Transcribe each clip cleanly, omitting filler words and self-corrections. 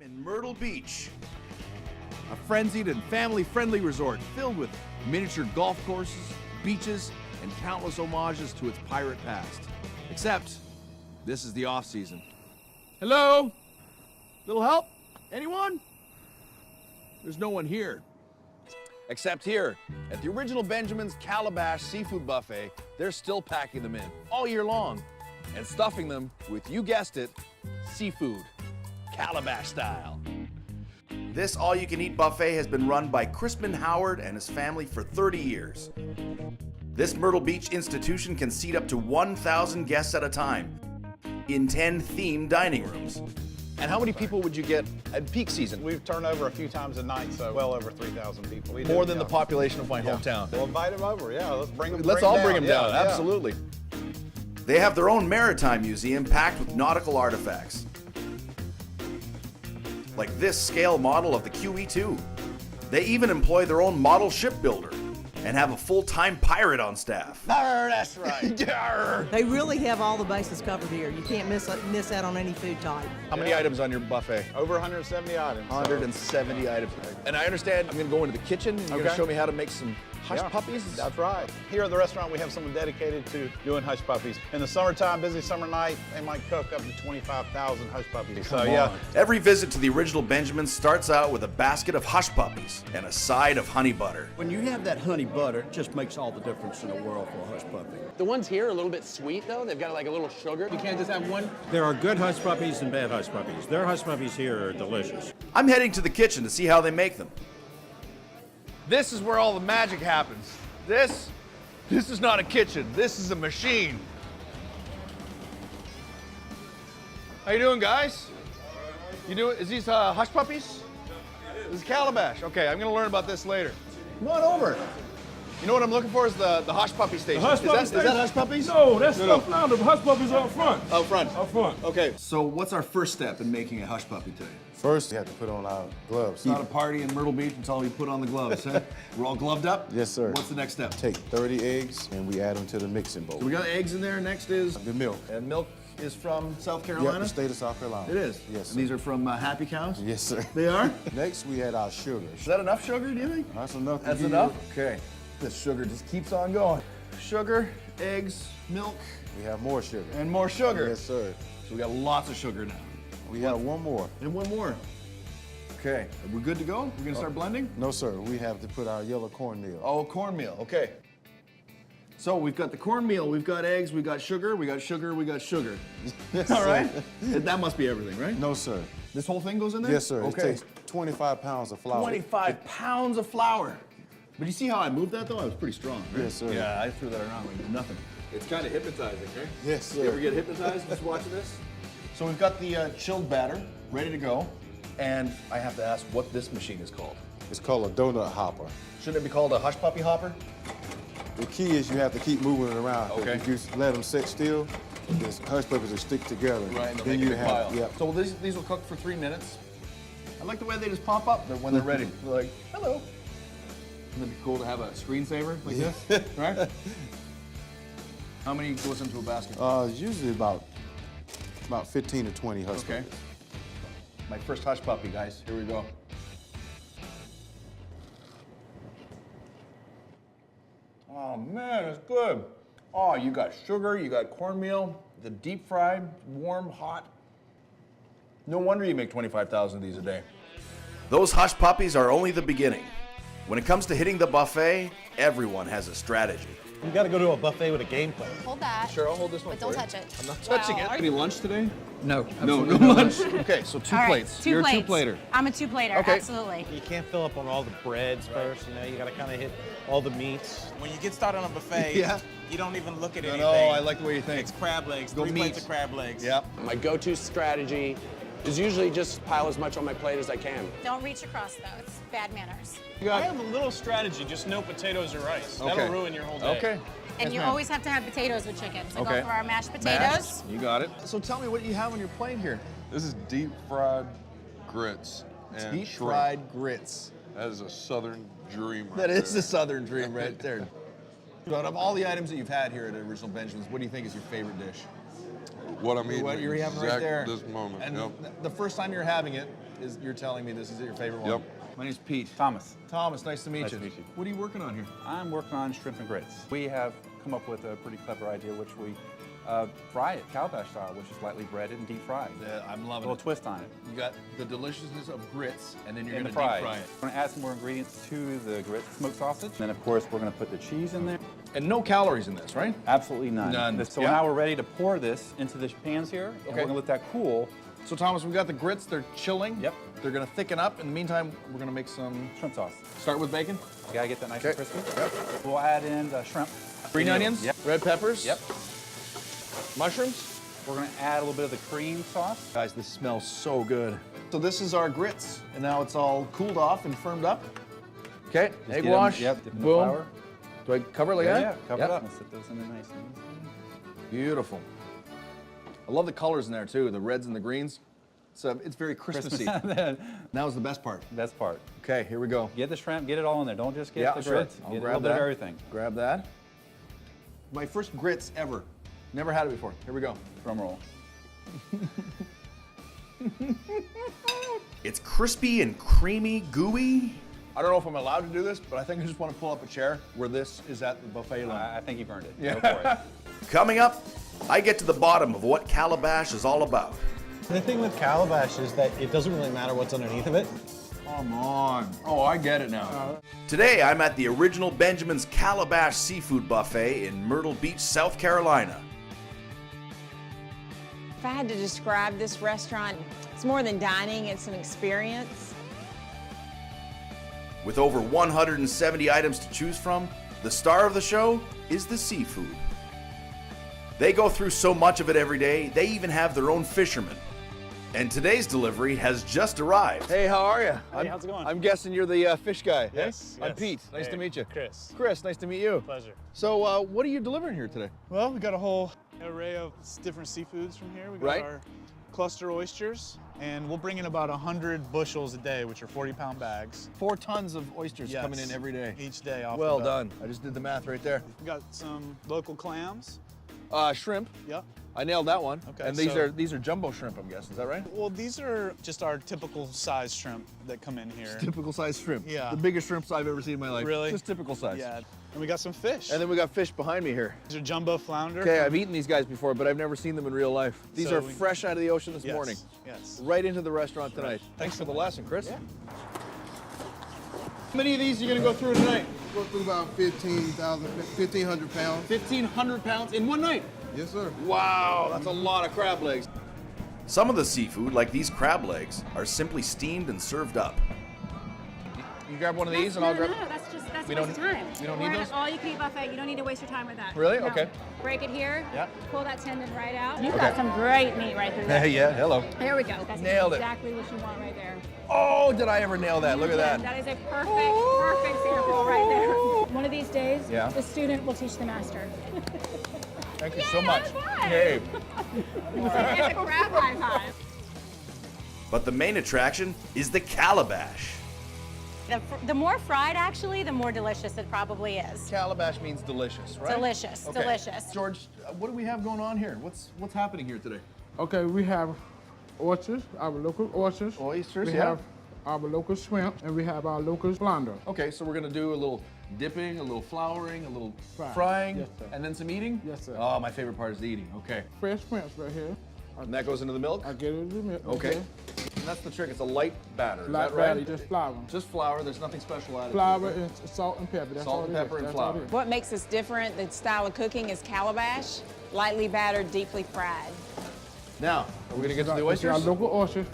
I'm in Myrtle Beach, a frenzied and family-friendly resort filled with miniature golf courses, beaches, and countless homages to its pirate past. Except, this is the off-season. Hello? Little help? Anyone? There's no one here. Except here, at the original Benjamin's Calabash Seafood Buffet, they're still packing them in all year long and stuffing them with, you guessed it, seafood, Calabash style. This all-you-can-eat buffet has been run by Crispin Howard and his family for 30 years. This Myrtle Beach institution can seat up to 1,000 guests at a time in 10 themed dining rooms. And how many people would you get at peak season? We've turned over a few times a night, so well over 3,000 people. More than the population of my hometown. We'll invite them over, yeah. Let's all bring them down, absolutely. They have their own maritime museum packed with nautical artifacts. Like this scale model of the QE2. They even employ their own model shipbuilder and have a full-time pirate on staff. That's right. They really have all the bases covered here. You can't miss out on any food type. How many items on your buffet? Over 170 items. 170 items. And I understand I'm going to go into the kitchen and you're going to show me how to make some hush puppies? That's right. Here at the restaurant, we have someone dedicated to doing hush puppies. In the summertime, busy summer night, they might cook up to 25,000 hush puppies. Come on. Every visit to the original Benjamin's starts out with a basket of hush puppies and a side of honey butter. When you have that honey butter, it just makes all the difference in the world for a hush puppy. The ones here are a little bit sweet, though. They've got like a little sugar. You can't just have one. There are good hush puppies and bad hush puppies. Their hush puppies here are delicious. I'm heading to the kitchen to see how they make them. This is where all the magic happens. This is not a kitchen. This is a machine. How you doing, guys? Is these hush puppies? This is Calabash. Okay, I'm gonna learn about this later. Come on over. You know what I'm looking for is the hush puppy station. Is that hush puppies? No, that's not Flounder. The hush puppies out front. Out front. Out front. Okay, so what's our first step in making a hush puppy today? First, you have to put on our gloves. It's not a party in Myrtle Beach until we put on the gloves, huh? We're all gloved up? Yes, sir. What's the next step? Take 30 eggs and we add them to the mixing bowl. So we got eggs in there. Next is The milk. And milk is from South Carolina? Yep, the state of South Carolina. It is? Yes, sir. And these are from Happy Cows? Yes, sir. They are? Next, we add our sugar. Is that enough sugar, do you think? That's enough. That's enough? Okay. This sugar just keeps on going. Sugar, eggs, milk. We have more sugar. And more sugar. Yes, sir. So we got lots of sugar now. We have one more. And one more. Okay. We're good to go? We're gonna start blending? No, sir. We have to put our yellow cornmeal. Oh, cornmeal. Okay. So we've got the cornmeal, we've got eggs, we've got sugar, we got sugar, we got sugar. Yes, All right? sir. That must be everything, right? No, sir. This whole thing goes in there? Yes, sir. Okay. It takes 25 pounds of flour. 25 pounds of flour. But you see how I moved that though? I was pretty strong, right? Yes, sir. Yeah, I threw that around like nothing. It's kind of hypnotizing, right? Yes, sir. You ever get hypnotized just watching this? So we've got the chilled batter ready to go. And I have to ask what this machine is called. It's called a donut hopper. Shouldn't it be called a hush puppy hopper? The key is you have to keep moving it around. Okay. If you just let them sit still, this hush puppies will stick together. Right, and they'll then make a you big have, pile. yep. So these will cook for 3 minutes. I like the way they just pop up when they're ready. They're like, hello. Wouldn't it be cool to have a screensaver like this, right? How many goes into a basket? Usually about 15 to 20 hush Okay. puppies. My first hush puppy, guys. Here we go. Oh man, it's good. Oh, you got sugar, you got cornmeal, the deep fried, warm, hot. No wonder you make 25,000 of these a day. Those hush puppies are only the beginning. When it comes to hitting the buffet, everyone has a strategy. You got to go to a buffet with a game plan. Hold that. Sure, I'll hold this one But don't for you. touch it. I'm not touching it. Any lunch today? No. No lunch. Okay, so two All right, plates. 2 You're plates. a two-plater. I'm a 2-plater, Okay. absolutely. You can't fill up on all the breads first, you know, you got to kind of hit all the meats. When you get started on a buffet, Yeah. you don't even look at anything. No, I like the way you think. It's crab legs, Go 3 plates meat. of crab legs. Yep. My go-to strategy is usually just pile as much on my plate as I can. Don't reach across, though. It's bad manners. I have a little strategy, just no potatoes or rice. Okay. That'll ruin your whole day. Okay. And Yes, you ma'am. always have to have potatoes with chicken. So Okay. go for our mashed potatoes. Mashed. You got it. So tell me what you have on your plate here. This is deep fried grits and Deep shrimp. fried grits. That is a southern dream right That is there. the southern dream right there. Out of all the items that you've had here at Original Benjamin's, what do you think is your favorite dish? What I'm eating What you're having right exact there. this moment. And Yep. the first time you're having it, you're telling me this is your favorite one. Yep. My name's Pete. Thomas. Thomas, nice to meet Nice you. to meet you. What are you working on here? I'm working on shrimp and grits. We have come up with a pretty clever idea, which we fry it Calabash style, which is lightly breaded and deep fried. Yeah, I'm A loving little it. twist on it. You got the deliciousness of grits, and then you're In going the to deep fry. fry it. We're going to add some more ingredients to the grits, smoked sausage. Then, of course, we're going to put the cheese in there. And no calories in this, right? Absolutely none. None. So Yeah. now we're ready to pour this into the pans here. And Okay. we're going to let that cool. So Thomas, we got the grits. They're chilling. Yep. They're going to thicken up. In the meantime, we're going to make some. Shrimp sauce. Start with bacon. You got to get that nice Okay. and crispy. Yep. We'll add in the shrimp. Green onions. Yep. Red peppers. Yep. Mushrooms. We're going to add a little bit of the cream sauce. Guys, this smells so good. So this is our grits, and now it's all cooled off and firmed up. Okay, Just egg get 'em- wash. Yep, dip in the Boom. flour. Do I cover it like Yeah, that? yeah, cover Yep. it up and sit those in there nice and easy. Beautiful. I love the colors in there too, the reds and the greens. It's very Christmassy. Now's the best part. Best part. Okay, here we go. Get the shrimp, get it all in there. Don't just get Yeah, the sure. grits. I'll Get a grab little bit of that. everything. Grab that. My first grits ever. Never had it before. Here we go. Drum roll. It's crispy and creamy, gooey. I don't know if I'm allowed to do this, but I think I just want to pull up a chair where this is at the buffet line. I think you've earned it. Yeah. Go for it. Coming up, I get to the bottom of what Calabash is all about. The thing with Calabash is that it doesn't really matter what's underneath of it. Come on. Oh, I get it now. Today, I'm at the original Benjamin's Calabash Seafood Buffet in Myrtle Beach, South Carolina. If I had to describe this restaurant, it's more than dining, it's an experience. With over 170 items to choose from, the star of the show is the seafood. They go through so much of it every day, they even have their own fishermen. And today's delivery has just arrived. Hey, how are you? Hey, how's it going? I'm guessing you're the fish guy. Yes, I'm yes. Pete. Nice Hey, to meet you. Chris. Chris, nice to meet you. Pleasure. So, what are you delivering here today? Well, we got a whole array of different seafoods from here. We got Right. our cluster oysters, and we'll bring in about 100 bushels a day, which are 40-pound bags. 4 tons of oysters Yes. coming in every day. Each day off Well the bat. done. I just did the math right there. We got some local clams. Shrimp. Yep. I nailed that one. Okay, And these so- are jumbo shrimp, I'm guessing. Is that right? Well, these are just our typical size shrimp that come in here. Typical size shrimp. Yeah. The biggest shrimps I've ever seen in my life. Really? Just typical size. Yeah. And we got some fish. And then we got fish behind me here. These are jumbo flounder. Okay, I've eaten these guys before, but I've never seen them in real life. These So are we- fresh out of the ocean this Yes, morning. yes. Right into the restaurant tonight. Thanks for the lesson, Chris. Yeah. How many of these are you gonna go through tonight? Go through about 1,500 pounds. 1,500 pounds in one night? Yes, sir. Wow, that's a lot of crab legs. Some of the seafood, like these crab legs, are simply steamed and served up. You grab one of these and I'll grab. No, that's just We a waste of don't- time. we don't We're need at those? an all-you-can-eat buffet. You don't need to waste your time with that. Really? No. Okay. Break it here. Yeah. Pull that tendon right out. You've Okay. got some great meat right through there. Yeah, hello. There we go. That's Nailed it. exactly what you want right there. Oh, did I ever nail that? Look at that. That is a perfect sample right there. One of these days, Yeah. the student will teach the master. Thank you so much. high five. Hey. It's a crab high five. But the main attraction is the Calabash. The more fried, actually, the more delicious it probably is. Calabash means delicious, right? Delicious, Okay. delicious. George, what do we have going on here? What's happening here today? Okay, we have oysters, our local oysters. Oysters, We yeah. have our local shrimp, and we have our local flounder. Okay, so we're gonna do a little dipping, a little flouring, a little Fry. frying, Yes, sir. and then some eating? Yes, sir. Oh, my favorite part is the eating. Okay. Fresh shrimps right here. And that goes into the milk? I get it in the milk. Okay. And that's the trick. It's a light batter. Is Light that right? batter, just flour. Just flour. There's nothing special added. Flour to it. and salt and pepper. That's Salt all and it is. pepper and That's all flour. it is. What makes us different, the style of cooking, is Calabash, lightly battered, deeply fried. Now, are we gonna get to the This is our oysters? local oysters.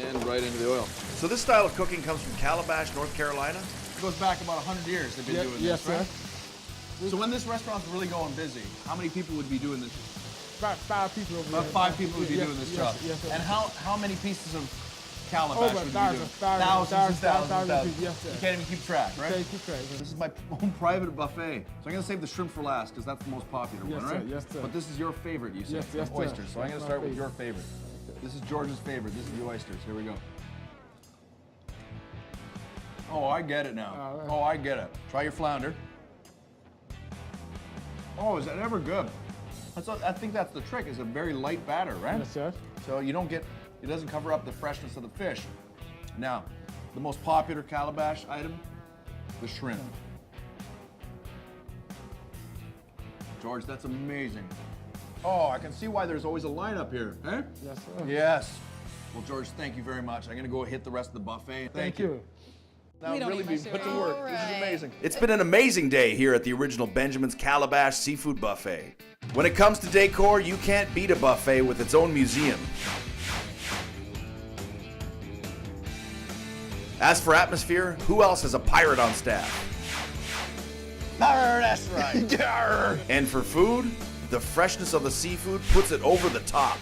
And right into the oil. So this style of cooking comes from Calabash, North Carolina. It goes back about 100 years they've been doing Yes, this, right? sir. So when this restaurant's really going busy, how many people would be doing this? About 5 people over About there. 5 people would be Yes, doing this yes, job. Yes, sir. And how many pieces of Calabash Over would you be 1,000, doing? 1,000, Thousands. pieces. Yes, sir. You can't even keep track, right? Take your tray. This is my own private buffet. So I'm gonna save the shrimp for last because that's the most popular Yes, one, sir. right? Yes, sir. But this is your favorite, you said, Yes, yes, of sir. oysters. So I'm That's gonna my start with favorite. your favorite. This is George's favorite. This is the oysters. Here we go. Oh, I get it now. All right. Oh, I get it. Try your flounder. Oh, is that ever good? I think that's the trick. Is a very light batter, right? Yes, sir. So you don't it doesn't cover up the freshness of the fish. Now, the most popular Calabash item, the shrimp. George, that's amazing. Oh, I can see why there's always a lineup here, eh? Yes, sir. Yes. Well, George, thank you very much. I'm gonna go hit the rest of the buffet. Thank you. Now really be put to work. This is amazing. It's been an amazing day here at the original Benjamin's Calabash Seafood Buffet. When it comes to decor, you can't beat a buffet with its own museum. As for atmosphere, who else has a pirate on staff? That's right. And for food, the freshness of the seafood puts it over the top.